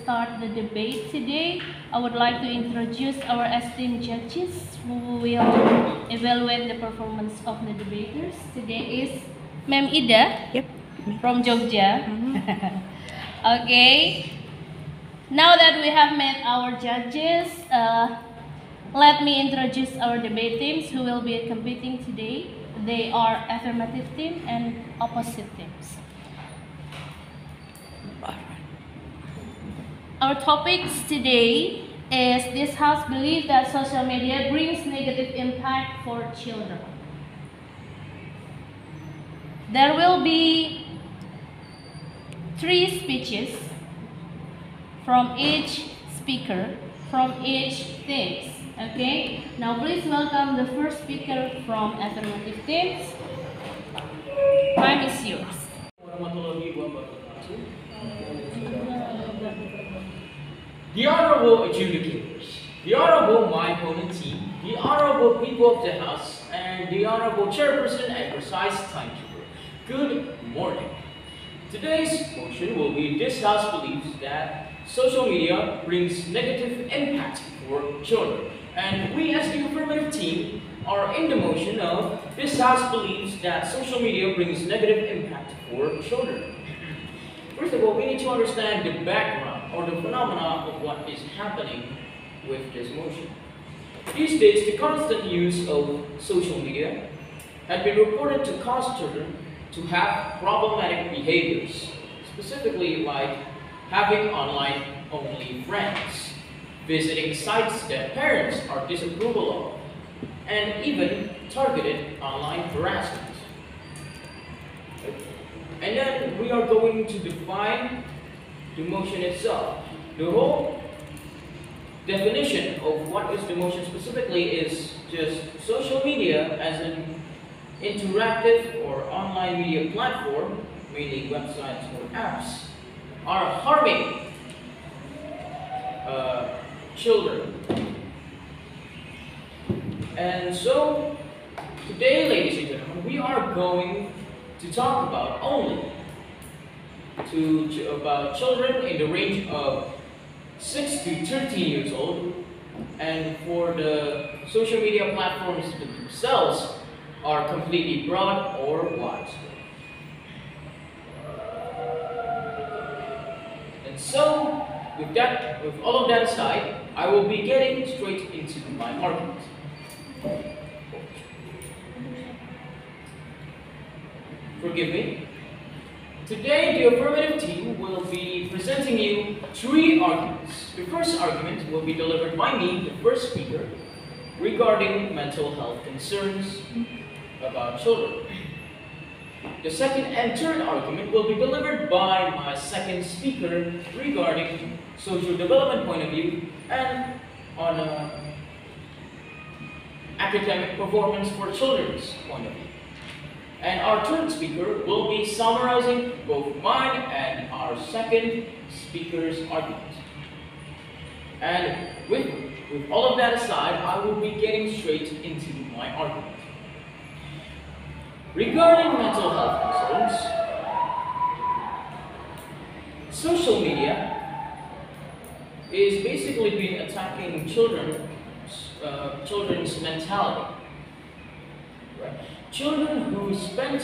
start the debate today, I would like to introduce our esteemed judges who will evaluate the performance of the debaters. Today is Ma'am Ida from Jogja. Okay. Now that we have met our judges, let me introduce our debate teams who will be competing today. They are affirmative team and opposite teams. Our topics today is this house believes that social media brings negative impact for children. There will be 3 speeches from each speaker, from each teams. Okay, now please welcome the first speaker from affirmative teams. Time is yours. The Honorable Adjudicators, the Honorable my opponent team, the Honorable people of the House, and the Honorable Chairperson and precise timekeeper, good morning. Today's motion will be this House believes that social media brings negative impact for children. And we as the affirmative team are in the motion of this House believes that social media brings negative impact for children. First of all, we need to understand the background or the phenomena of what is happening with this motion. These days, the constant use of social media had been reported to cause children to have problematic behaviors, specifically like having online-only friends, visiting sites that parents are disapproval of, and even targeted online harassment. And then we are going to define the motion itself. The whole definition of what is the motion specifically is just social media as an interactive or online media platform, mainly websites or apps, are harming children. And so today, ladies and gentlemen, we are going to talk about only about children in the range of 6 to 13 years old, and for the social media platforms themselves are completely broad or widespread. And so, with all of that aside, I will be getting straight into my argument. Forgive me. Today, the affirmative team will be presenting you 3 arguments. The first argument will be delivered by me, the first speaker, regarding mental health concerns about children. The second and third argument will be delivered by my second speaker regarding social development point of view and on academic performance for children's point of view. And our third speaker will be summarizing both mine and our second speaker's argument. And with all of that aside, I will be getting straight into my argument. Regarding mental health concerns, social media is basically been attacking children's mentality. Right? Children who spend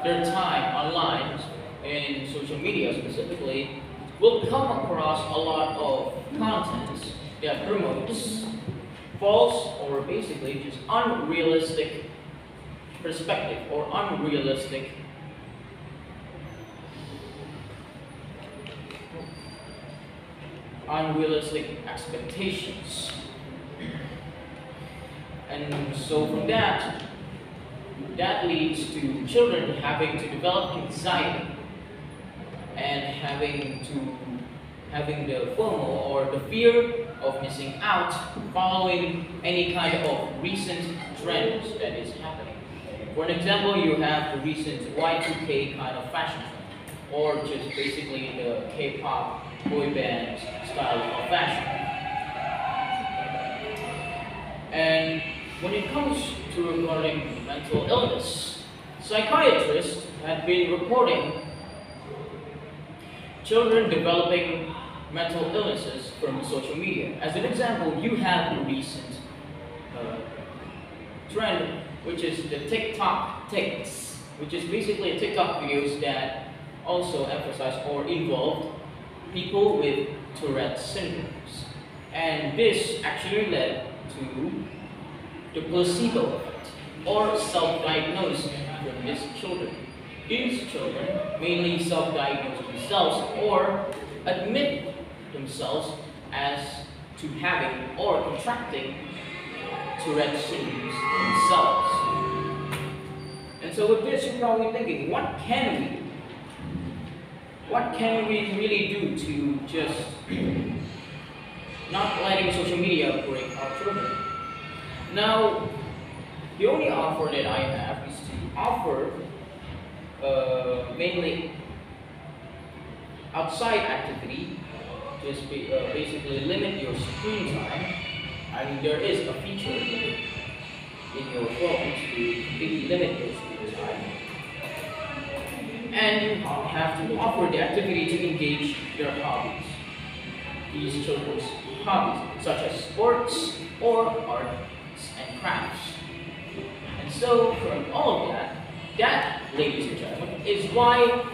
their time online, in social media specifically, will come across a lot of content that promotes false or basically just unrealistic perspective or unrealistic expectations. And so from that leads to children having to develop anxiety and having the FOMO or the fear of missing out following any kind of recent trends that is happening. For an example, you have the recent Y2K kind of fashion trend, or just basically the K-pop boy band style of fashion. And when it comes to regarding mental illness, psychiatrists have been reporting children developing mental illnesses from social media. As an example, you have a recent uh, trend, which is the TikTok tics, which is basically TikTok videos that also emphasize or involved people with Tourette's syndromes. And this actually led to the placebo effect, or self-diagnosed from these children. These children mainly self-diagnose themselves or admit themselves as to having or contracting Tourette's syndrome themselves. And so with this, you're probably thinking, what can we do? What can we really do to just not letting social media break our children? Now, the only offer that I have is to offer mainly outside activity. Just basically limit your screen time. I mean, there is a feature in your phone to completely limit your screen time. And you have to offer the activity to engage their hobbies. These children's hobbies, such as sports or arts and crafts. And so, from all of that, ladies and gentlemen, is why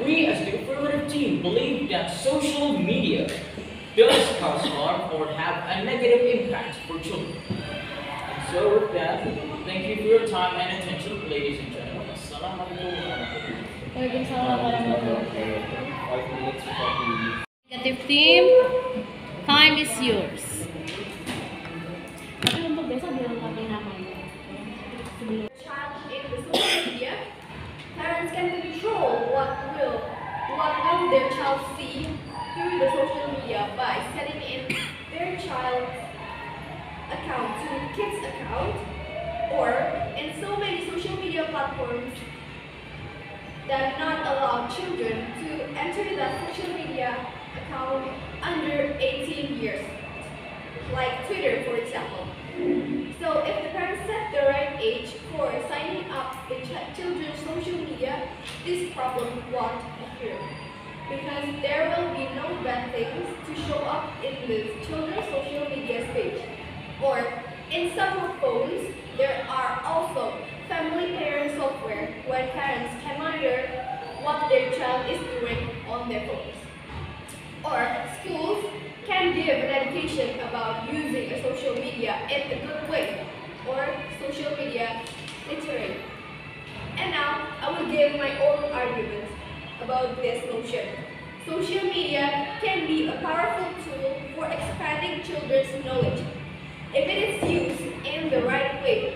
we as the affirmative team believe that social media does cause harm or have a negative impact for children. And so with that, thank you for your time and attention, ladies and gentlemen. Assalamualaikum warahmatullahi wabarakatuh. Waalaikumsalam warahmatullahi wabarakatuh. Negative team, time is yours. Tapi untuk besok dilengkapi namanya. Child in the social media, parents can control what will their child see through the social media by setting in their child's account to kids account, or in so many social media platforms that not allow children to enter the social media account under 18 years, like Twitter, for example. So if the parents set the right age for signing up the children's social media, this problem won't occur, because there will be no bad things to show up in the children's social media page. Or in some phones, there are also family parent software where parents can monitor what their child is doing on their phones. Or schools can give an education about using a social media in a good way, or social media literally. And now I will give my own argument about this notion. Social media can be a powerful tool for expanding children's knowledge if it is used in the right way.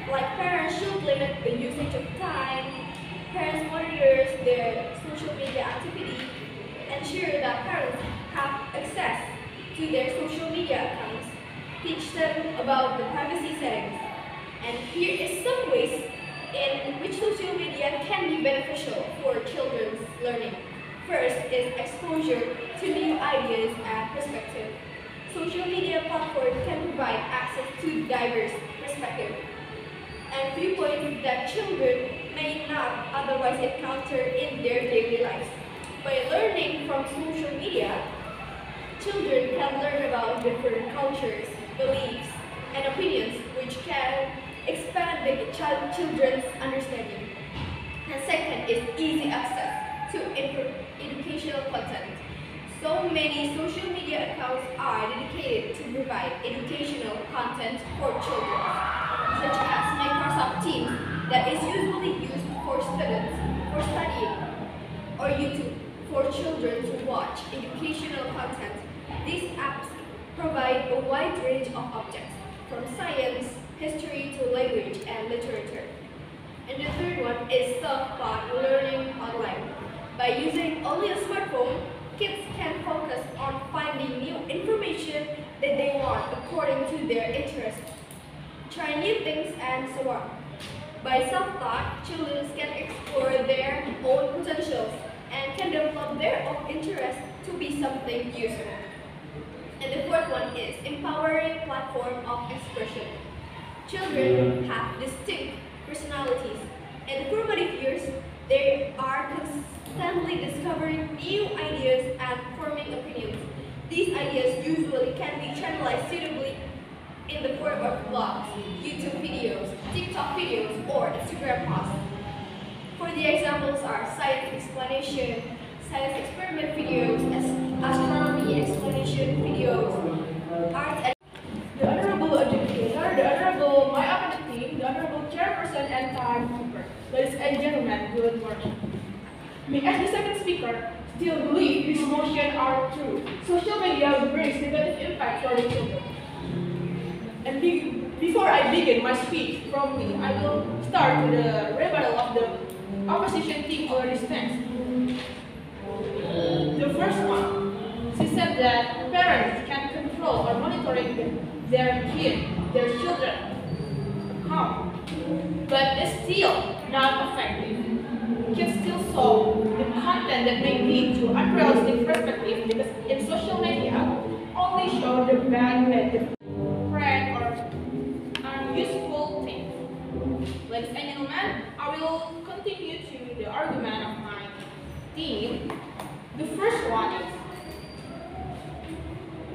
Like, parents should limit the usage of time, parents monitors their social media activity, ensure that parents have access to their social media accounts, teach them about the privacy settings. And here is some ways in which social media can be beneficial for children's learning. First is exposure to new ideas and perspectives. Social media platforms can provide access to diverse perspectives and viewpoints that children may not otherwise encounter in their daily lives. By learning from social media, children can learn about different cultures, beliefs, and opinions, which can expand the children's understanding. And second is easy access to educational content. So many social media accounts are dedicated to provide educational content for children, such as Microsoft Teams that is usually used for students for studying, or YouTube for children to watch educational content. These apps provide a wide range of objects, from science, history to language and literature. And the third one is self-taught learning online. By using only a smartphone, kids can focus on finding new information that they want according to their interests, try new things, and so on. By self-taught, children can explore their own potentials and can develop their own interests to be something useful. And the fourth one is empowering platform of expression. Children have distinct personalities. In the formative years, they are constantly discovering new ideas and forming opinions. These ideas usually can be channelized suitably in the form of blogs, YouTube videos, TikTok videos, or Instagram posts. For the examples are science explanation, science experiment videos, astronomy explanation videos, arts and The Honorable Educator, the Honorable My Academic Team, the Honorable Chairperson and Timekeeper. Ladies and gentlemen, good morning. Me as the second speaker still believe this motion are true. Social media brings negative impact for the children. And before I begin my speech from me, I will start with the rebuttal of the opposition team already stands. The first one, she said that parents can control or monitoring their children account, but it's still not effective. Kids still saw the content that may lead to unrealistic perspective because in social media only show the bad and the prank or unuseful things. Ladies and gentlemen, I will continue to the argument of my team. The first one is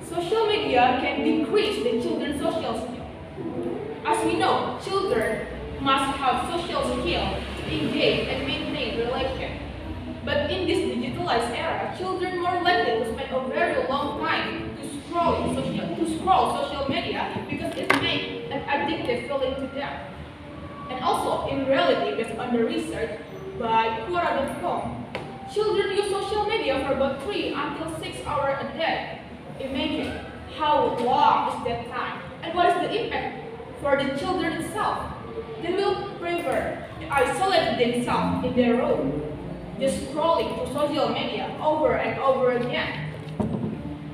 social media can decrease the children's social skill. As we know, children must have social skill to engage and maintain relations. But in this digitalized era, children are more likely to spend a very long time to scroll social media because it makes an addictive feeling to them. And also, in reality, based on the research by Quora.com, children use social media for about 3 until 6 hours a day. Imagine how long is that time and what is the impact for the children itself. They will prefer to isolate themselves in their room, just scrolling through social media over and over again.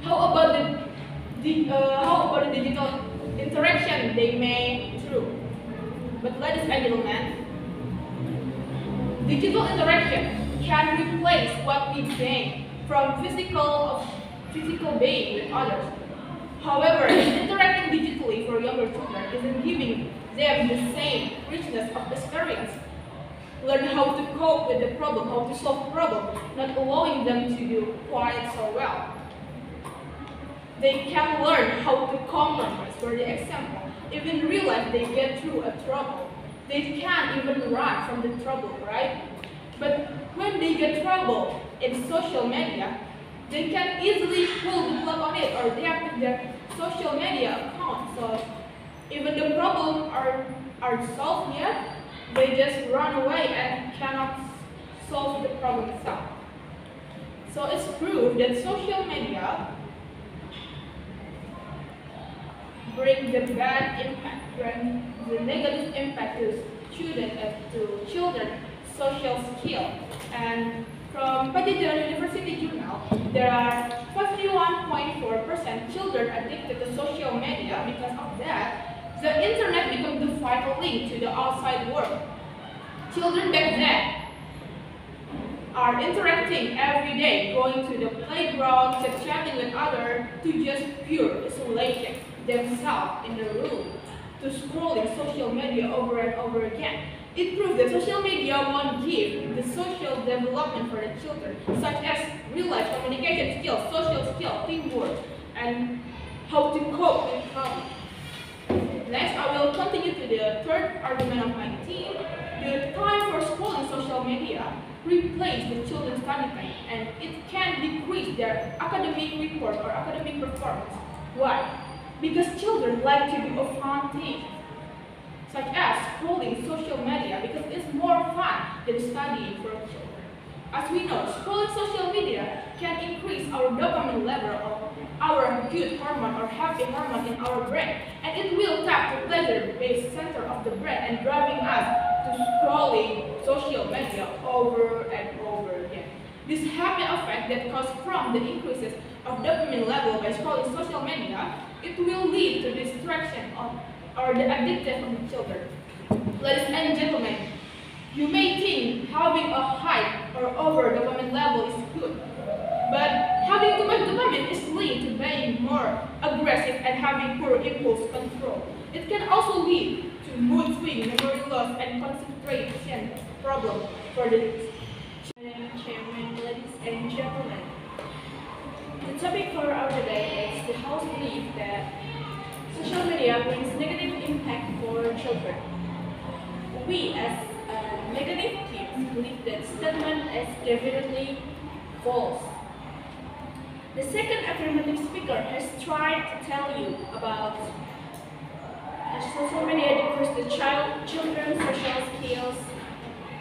How about the digital interaction they may through? But ladies and gentlemen, digital interaction can replace what we gain from physical being with others. However, interacting digitally for younger children isn't giving them the same richness of experience. Learn how to cope with the problem, how to solve problems, not allowing them to do quite so well. They can learn how to compromise. For the example, if in real life they get through a trouble, they can't even run from the trouble, right? But when they get trouble in social media, they can easily pull the plug on it or deactivate their social media account. So even the problem are solved yet, they just run away and cannot solve the problem itself. So it's proof that social media bring the bad impact, bring the negative impact to children social skill. And from Latihan University Journal, there are 51.4% children addicted to social media. Because of that, the internet becomes the vital link to the outside world. Children back then are interacting every day, going to the playground, chatting with others, to just pure isolation themselves in the room, to scrolling social media over and over again. It proves that social media won't give the social development for the children, such as real-life communication skills, social skills, teamwork, and how to cope with problems. Next, I will continue to the third argument of my team. The time for scrolling social media replaces the children's study time, and it can decrease their academic report or academic performance. Why? Because children like to do a fun thing, such as scrolling social media, because it's more fun than studying for children. As we know, scrolling social media can increase our dopamine level or our good hormone or happy hormone in our brain, and it will tap the pleasure-based center of the brain and driving us to scrolling social media over and over again. This happy effect that comes from the increases of dopamine level by scrolling social media, it will lead to distraction or the addictive of the children. Ladies and gentlemen, you may think having a high or over dopamine level is good, but having too much dopamine is linked to being more aggressive and having poor impulse control. It can also lead to mood swing, memory loss, and concentration problem for the children. Chairman, ladies and gentlemen. The topic for our debate is the House belief that social media brings negative impact for children. We, as a negative team, believe that statement is definitely false. The second affirmative speaker has tried to tell you about social media decreases the children's social skills,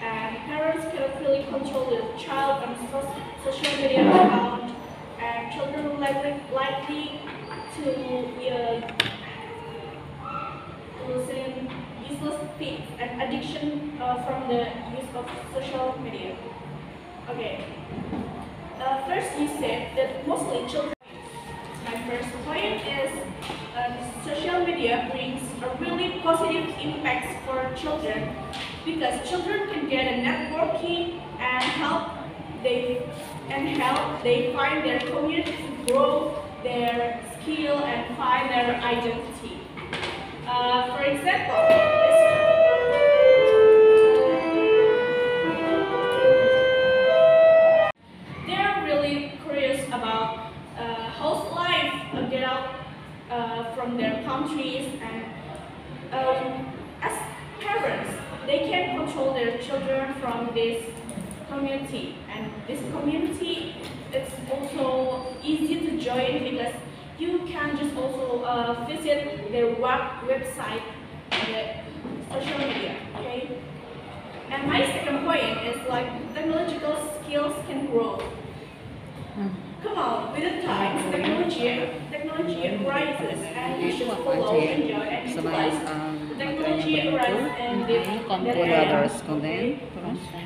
and parents cannot really control their child on social media account, and children are likely to send useless feeds and addiction from the use of social media. Okay. First, you said that mostly children. My first point is social media brings a really positive impact for children because children can get a networking and help they find their community to grow their skill and find their identity. For example, they're really curious about how's life get out from their countries, and as parents, they can control their children from this community, and this community it's also easy to join because you can just also visit their website and the social media. Okay, and my second point is like technological skills can grow. Come on, with the times, technology rises, and we should follow, enjoy, and utilize the technology arises and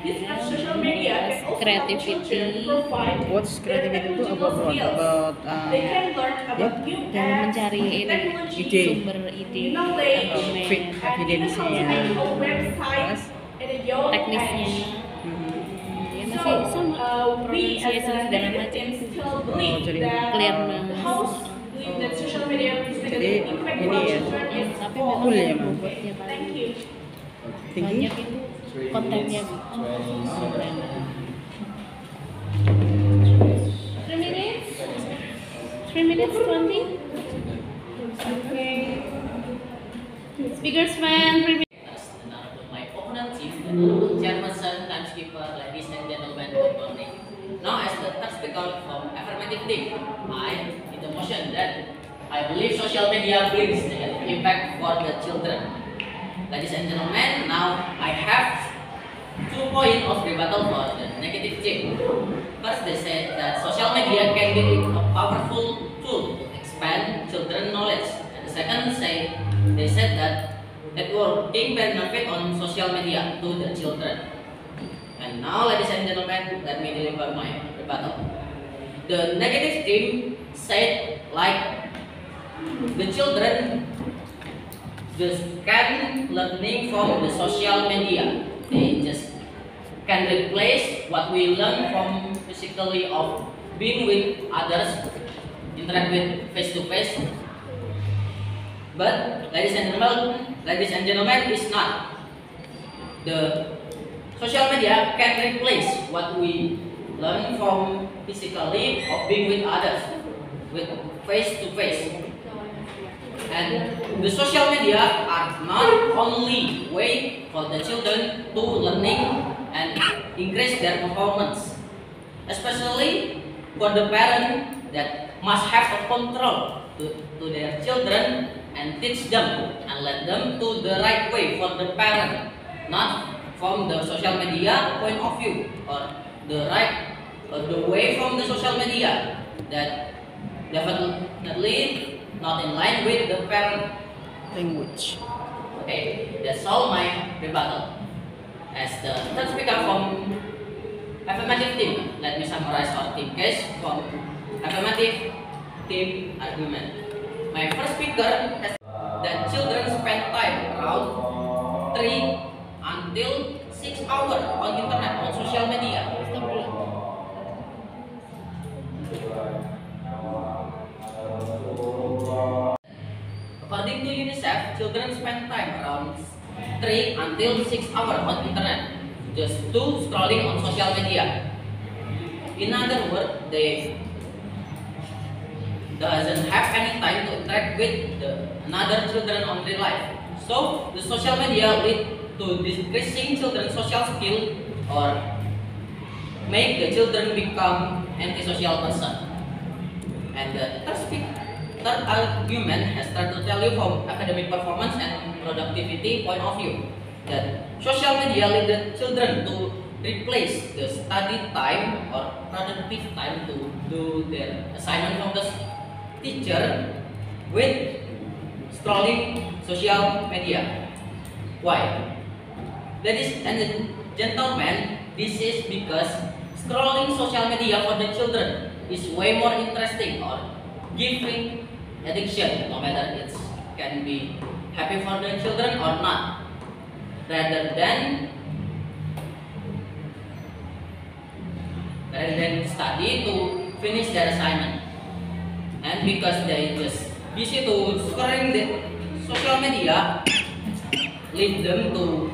this social media can also help children provide their technological skills. They can learn about new apps, technology, knowledge, and even how to make a website at a young age. So, we as a negative team still believe that social media brings negative impact for children is false. Thank you. Banyak itu kontennya. 3 minutes? 3 minutes 20? Okay. Speakers man, 3 minutes. My opponent chief, chairperson, timekeeper, ladies and gentlemen, good morning. Now, as the third speaker from affirmative team, I, in the motion that I believe social media brings negative impact for the children. Ladies and gentlemen, now I have 2 points of rebuttal for the negative team. First, they said that social media can be a powerful tool to expand children's knowledge. And the second, they said that networking benefit on social media to the children. And now, ladies and gentlemen, let me deliver my rebuttal. The negative team said like the children just can learning from the social media. They just can replace what we learn from physically of being with others, interact with face to face. But ladies and gentlemen, it's not. The social media can replace what we learn from physically of being with others, with face to face. And the social media are not only way for the children to learning and increase their performance, especially for the parent that must have a control to their children and teach them and let them to the right way for the parent, not from the social media point of view or the right or the way from the social media that definitely not in line with the parent language. Okay, that's all my rebuttal. As the third speaker from affirmative team, let me summarize our team case from affirmative team argument. My first speaker has that children spend time around 3 until 6 hours on internet, on social media. According to UNICEF, children spend time around 3 until 6 hours on internet, just to scrolling on social media. In other words, they doesn't have any time to interact with another children on their life. So the social media lead to decreasing children's social skill or make the children become antisocial person. And the third argument has started to tell you from academic performance and productivity point of view that social media lead the children to replace the study time or productive time to do their assignment from the teacher with scrolling social media. Why? Ladies and gentlemen, this is because scrolling social media for the children is way more interesting or giving addiction, no matter it can be happy for the children or not, rather than study to finish their assignment. And because they just busy to scrolling the social media, lead them to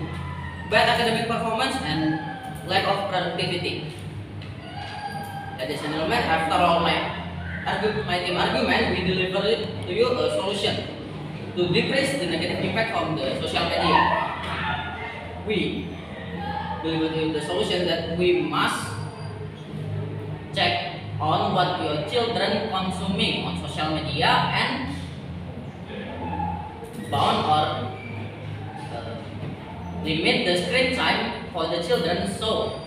bad academic performance and lack of productivity. Ladies and gentlemen, after all my team argument, we deliver to you a solution to decrease the negative impact from the social media. We deliver to you the solution that we must check on what your children consuming on social media and bound or limit the screen time for the children so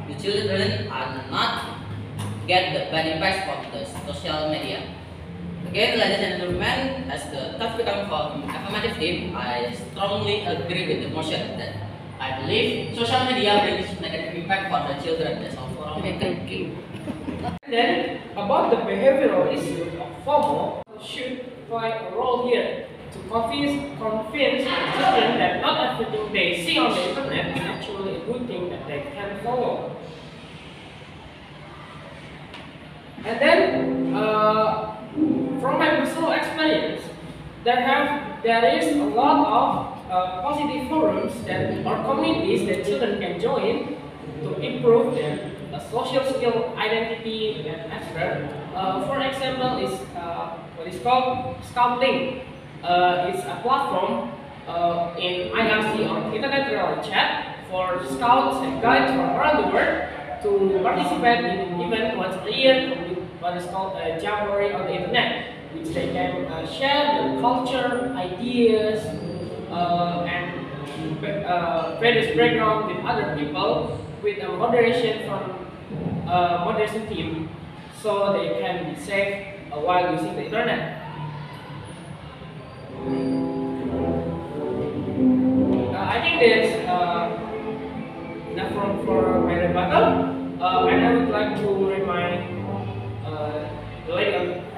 the children are not get the bad impacts from the social media. Again, ladies and gentlemen, as the topic from affirmative team, I strongly agree with the motion that I believe social media brings negative impact for the children. That's all for me. Thank you. Then, about the behavioral issue of FOMO should play a role here to convince children that not everything they see on the internet is actually a good thing that they can follow. And then, from my personal experience, there is a lot of positive forums or communities that children can join to improve their social skill, identity, and etc. For example, is what is called Scouting. It's a platform in IRC or Internet Reality Chat for scouts and guides from around the world to participate in an event once a year with what is called a jamboree on the internet, which they can share their culture, ideas, and various background with other people with a moderation from moderation team, so they can be safe while using the internet. I think that's enough for my rebuttal, and I would like to remind the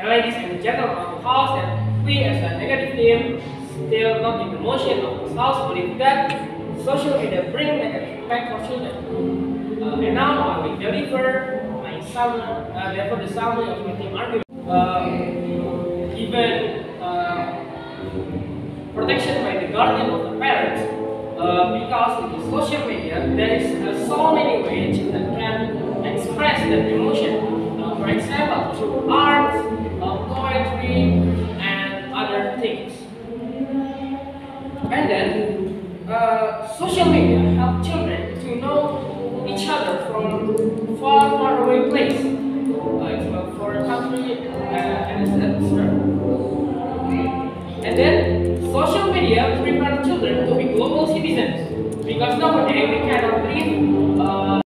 ladies and gentlemen of the house that we as a negative team still not in the motion of the house believe that social media bring negative impact for children. And now I will deliver the summary of my team argument. Even protection by the guardian of the parents, because in the social media there is so many ways that can express their emotion. For example, through art, poetry, and other things. And then social media help children to know each other from far away place, for a country and etc. And then social media prepare children to be global citizens, because nowadays we cannot live